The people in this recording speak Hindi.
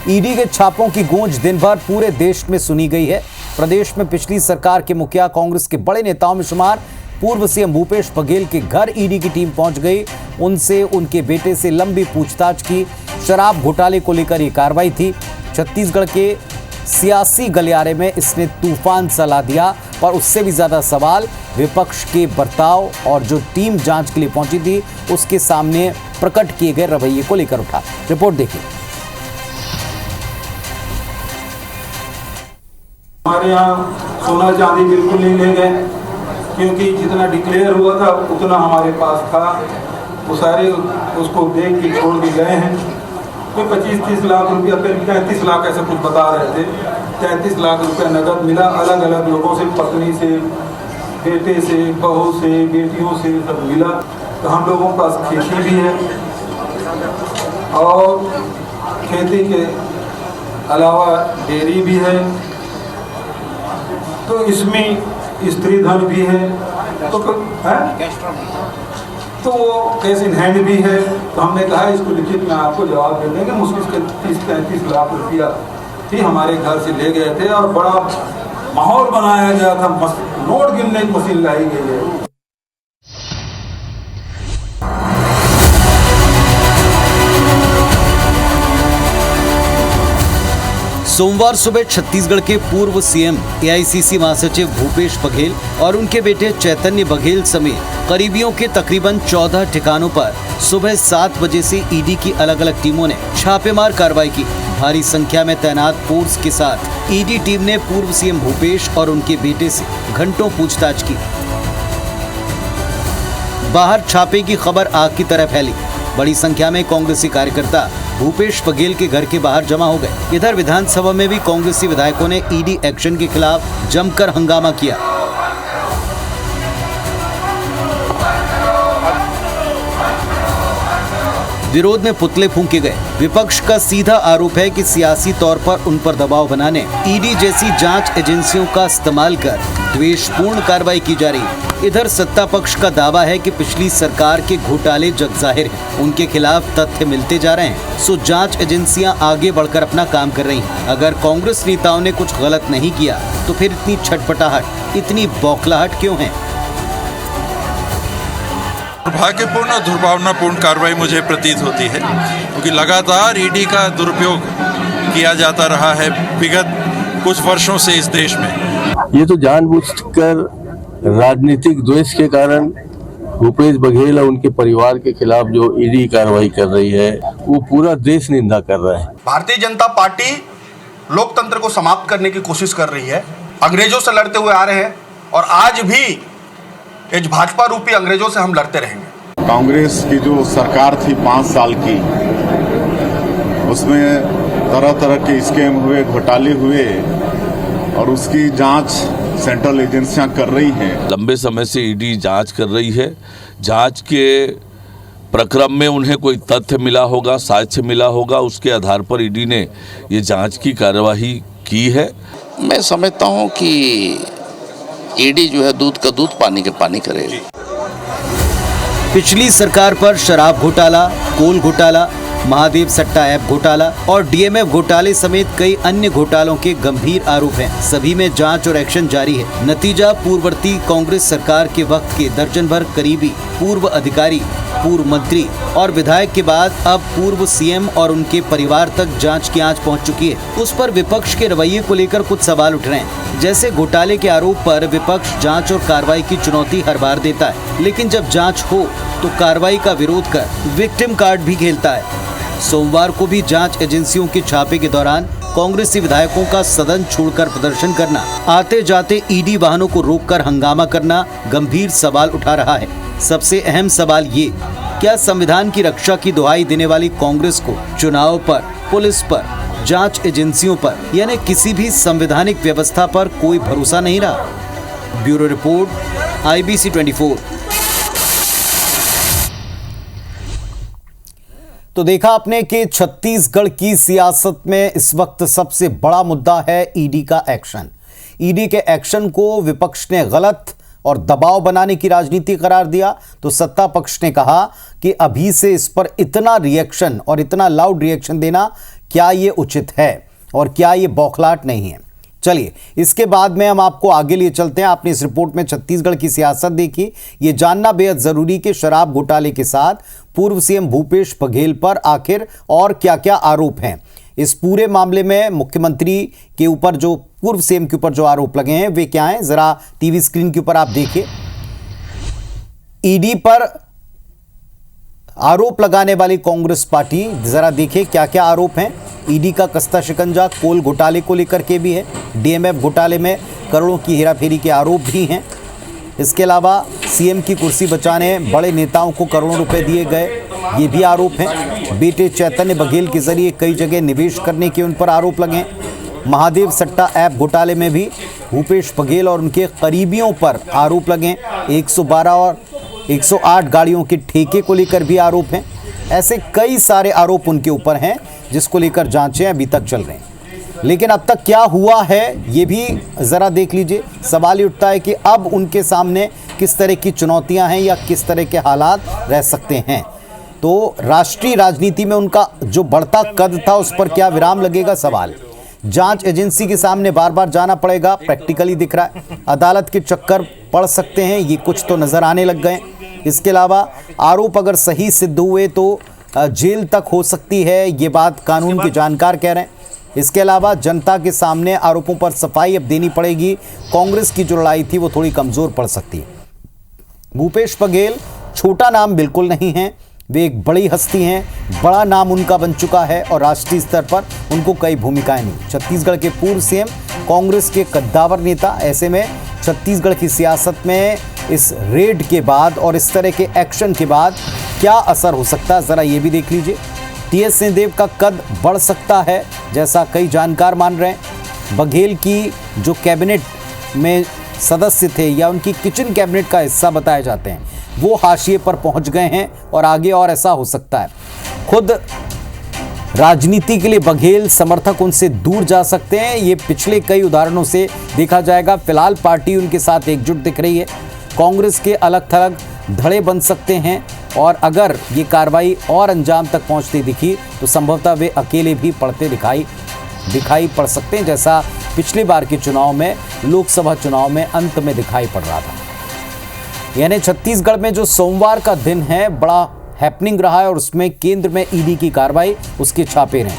ईडी के छापों की गूंज दिन भर पूरे देश में सुनी गई है। प्रदेश में पिछली सरकार के मुखिया, कांग्रेस के बड़े नेताओं में शुमार पूर्व सीएम भूपेश बघेल के घर ईडी की टीम पहुंच गई। उनसे उनके बेटे से लंबी पूछताछ की। शराब घोटाले को लेकर यह कार्रवाई थी। छत्तीसगढ़ के सियासी गलियारे में इसने तूफान चला दिया, पर उससे भी ज्यादा सवाल विपक्ष के बर्ताव और जो टीम जांच के लिए पहुंची थी उसके सामने प्रकट किए गए रवैये को लेकर उठा। रिपोर्ट देखिए। हमारे यहाँ सोना चांदी बिल्कुल नहीं ले गए, क्योंकि जितना डिक्लेयर हुआ था उतना हमारे पास था। वो सारे उसको देख के छोड़ के गए हैं। कोई 25-30 लाख रुपया, फिर 33 लाख ऐसा कुछ बता रहे थे। 33 लाख रुपया नगद मिला, अलग अलग लोगों से, पत्नी से, बेटे से, बहू से, बेटियों से सब मिला। तो हम लोगों के पास खेती भी है और खेती के अलावा डेयरी भी है, तो इसमें स्त्री धन भी है, तो वो कैश इन हैंड भी है। तो हमने कहा इसको लिखित में आपको जवाब दे देंगे। मुश्किल से 30-35 लाख रुपया ही हमारे घर से ले गए थे और बड़ा माहौल बनाया गया था। नोट गिनने की मशीन लाई गई है। सोमवार सुबह छत्तीसगढ़ के पूर्व सीएम, एआईसीसी महासचिव भूपेश बघेल और उनके बेटे चैतन्य बघेल समेत करीबियों के तकरीबन 14 ठिकानों पर सुबह 7 बजे से ईडी की अलग अलग टीमों ने छापेमार कार्रवाई की। भारी संख्या में तैनात फोर्स के साथ ईडी टीम ने पूर्व सीएम भूपेश और उनके बेटे से घंटों पूछताछ की। बाहर छापे की खबर आग की तरह फैली। बड़ी संख्या में कांग्रेसी कार्यकर्ता भूपेश बघेल के घर के बाहर जमा हो गए। इधर विधानसभा में भी कांग्रेसी विधायकों ने ईडी एक्शन के खिलाफ जमकर हंगामा किया। विरोध में पुतले फूंके गए। विपक्ष का सीधा आरोप है कि सियासी तौर पर उन पर दबाव बनाने ईडी जैसी जांच एजेंसियों का इस्तेमाल कर द्वेषपूर्ण कार्रवाई की जा रही। इधर सत्ता पक्ष का दावा है कि पिछली सरकार के घोटाले जग जाहिर हैं, उनके खिलाफ तथ्य मिलते जा रहे हैं, सो जांच एजेंसियां आगे बढ़कर अपना काम कर रही हैं। अगर कांग्रेस नेताओं ने कुछ गलत नहीं किया तो फिर इतनी छटपटाहट, इतनी बौखलाहट क्यों है? दुर्भाग्यपूर्ण और दुर्भावनापूर्ण कार्रवाई मुझे प्रतीत होती है, क्योंकि लगातार ईडी का दुरुपयोग किया जाता रहा है विगत कुछ वर्षों से इस देश में। ये तो जानबूझकर राजनीतिक द्वेष के कारण भूपेश बघेल और उनके परिवार के खिलाफ जो ईडी कार्रवाई कर रही है वो पूरा देश निंदा कर रहा है। भारतीय जनता पार्टी लोकतंत्र को समाप्त करने की कोशिश कर रही है। अंग्रेजों से लड़ते हुए आ रहे हैं और आज भी इस भाजपा रूपी अंग्रेजों से हम लड़ते रहेंगे। कांग्रेस की जो सरकार थी 5 साल की, उसमें तरह तरह के स्कैम हुए, घोटाले हुए और उसकी जांच सेंट्रल एजेंसियां कर रही हैं। लंबे समय से ईडी जांच कर रही है। जांच के प्रक्रम में उन्हें कोई तथ्य मिला होगा, साक्ष्य मिला होगा, उसके आधार पर ईडी ने ये जांच की कार्यवाही की है। मैं समझता हूं कि ईडी जो है दूध का दूध, पानी के पानी करेगी। पिछली सरकार पर शराब घोटाला, कोल घोटाला, महादेव सट्टा ऐप घोटाला और डीएमएफ घोटाले समेत कई अन्य घोटालों के गंभीर आरोप हैं। सभी में जांच और एक्शन जारी है। नतीजा, पूर्ववर्ती कांग्रेस सरकार के वक्त के दर्जन भर करीबी पूर्व अधिकारी, पूर्व मंत्री और विधायक के बाद अब पूर्व सीएम और उनके परिवार तक जांच की आंच पहुंच चुकी है। उस पर विपक्ष के रवैये को लेकर कुछ सवाल उठ रहे हैं। जैसे घोटाले के आरोप पर विपक्ष जांच और कार्रवाई की चुनौती हर बार देता है, लेकिन जब जांच हो तो कार्रवाई का विरोध कर विक्टिम कार्ड भी खेलता है। सोमवार को भी जांच एजेंसियों के छापे के दौरान कांग्रेसी विधायकों का सदन छोड़कर प्रदर्शन करना, आते जाते ईडी वाहनों को रोककर हंगामा करना गंभीर सवाल उठा रहा है। सबसे अहम सवाल ये, क्या संविधान की रक्षा की दुहाई देने वाली कांग्रेस को चुनाव पर, पुलिस पर, जांच एजेंसियों पर यानी किसी भी संवैधानिक व्यवस्था पर कोई भरोसा नहीं रहा? Bureau report, IBC 24। तो देखा आपने कि छत्तीसगढ़ की सियासत में इस वक्त सबसे बड़ा मुद्दा है ईडी का एक्शन। ईडी के एक्शन को विपक्ष ने गलत और दबाव बनाने की राजनीति करार दिया, तो सत्ता पक्ष ने कहा कि अभी से इस पर इतना रिएक्शन और इतना लाउड रिएक्शन देना क्या ये उचित है और क्या ये बौखलाहट नहीं है। चलिए इसके बाद में हम आपको आगे लिए चलते हैं। आपने इस रिपोर्ट में छत्तीसगढ़ की सियासत देखी, ये जानना बेहद जरूरी कि शराब घोटाले के साथ पूर्व सीएम भूपेश बघेल पर आखिर और क्या क्या आरोप हैं। इस पूरे मामले में मुख्यमंत्री के ऊपर जो पूर्व सीएम के ऊपर जो आरोप लगे हैं वे क्या हैं, जरा टीवी स्क्रीन के ऊपर आप देखिए। ईडी पर आरोप लगाने वाली कांग्रेस पार्टी, जरा देखिए क्या क्या आरोप हैं। ईडी का कस्ता शिकंजा कोल घोटाले को लेकर के भी है, डीएमएफ घोटाले में करोड़ों की हेराफेरी के आरोप भी हैं। इसके अलावा सीएम की कुर्सी बचाने बड़े नेताओं को करोड़ों रुपए दिए गए, ये भी आरोप हैं। बेटे चैतन्य बघेल के जरिए कई जगह निवेश करने के उन पर आरोप लगे। महादेव सट्टा ऐप घोटाले में भी भूपेश बघेल और उनके करीबियों पर आरोप लगे। 112 और 108 गाड़ियों के ठेके को लेकर भी आरोप हैं। ऐसे कई सारे आरोप उनके ऊपर हैं जिसको लेकर जांचें अभी तक चल रही हैं। लेकिन अब तक क्या हुआ है ये भी ज़रा देख लीजिए। सवाल ये उठता है कि अब उनके सामने किस तरह की चुनौतियां हैं या किस तरह के हालात रह सकते हैं। तो राष्ट्रीय राजनीति में उनका जो बढ़ता कद था उस पर क्या विराम लगेगा, सवाल। जांच एजेंसी के सामने बार बार जाना पड़ेगा, प्रैक्टिकली दिख रहा है। अदालत के चक्कर पड़ सकते हैं, ये कुछ तो नज़र आने लग गए। इसके अलावा आरोप अगर सही सिद्ध हुए तो जेल तक हो सकती है, ये बात कानून के जानकार कह रहे हैं। इसके अलावा जनता के सामने आरोपों पर सफाई अब देनी पड़ेगी। कांग्रेस की जो लड़ाई थी वो थोड़ी कमज़ोर पड़ सकती है। भूपेश बघेल छोटा नाम बिल्कुल नहीं है, वे एक बड़ी हस्ती हैं, बड़ा नाम उनका बन चुका है और राष्ट्रीय स्तर पर उनको कई भूमिकाएं नहीं। छत्तीसगढ़ के पूर्व सीएम, कांग्रेस के कद्दावर नेता, ऐसे में छत्तीसगढ़ की सियासत में इस रेड के बाद और इस तरह के एक्शन के बाद क्या असर हो सकता है, ज़रा ये भी देख लीजिए। टीएस सिंहदेव का कद बढ़ सकता है जैसा कई जानकार मान रहे हैं। बघेल की जो कैबिनेट में सदस्य थे या उनकी किचन कैबिनेट का हिस्सा बताए जाते हैं वो हाशिए पर पहुंच गए हैं और आगे और ऐसा हो सकता है। खुद राजनीति के लिए बघेल समर्थक उनसे दूर जा सकते हैं, ये पिछले कई उदाहरणों से देखा जाएगा। फिलहाल पार्टी उनके साथ एकजुट दिख रही है। कांग्रेस के अलग थलग धड़े बन सकते हैं और अगर ये कार्रवाई और अंजाम तक पहुंचती दिखी तो संभवतः वे अकेले भी पड़ते दिखाई पड़ सकते हैं, जैसा पिछली बार के चुनाव में, लोकसभा चुनाव में अंत में दिखाई पड़ रहा था। यानी छत्तीसगढ़ में जो सोमवार का दिन है बड़ा हैपनिंग रहा है और उसमें केंद्र में ईडी की कार्रवाई, उसके छापे रहे।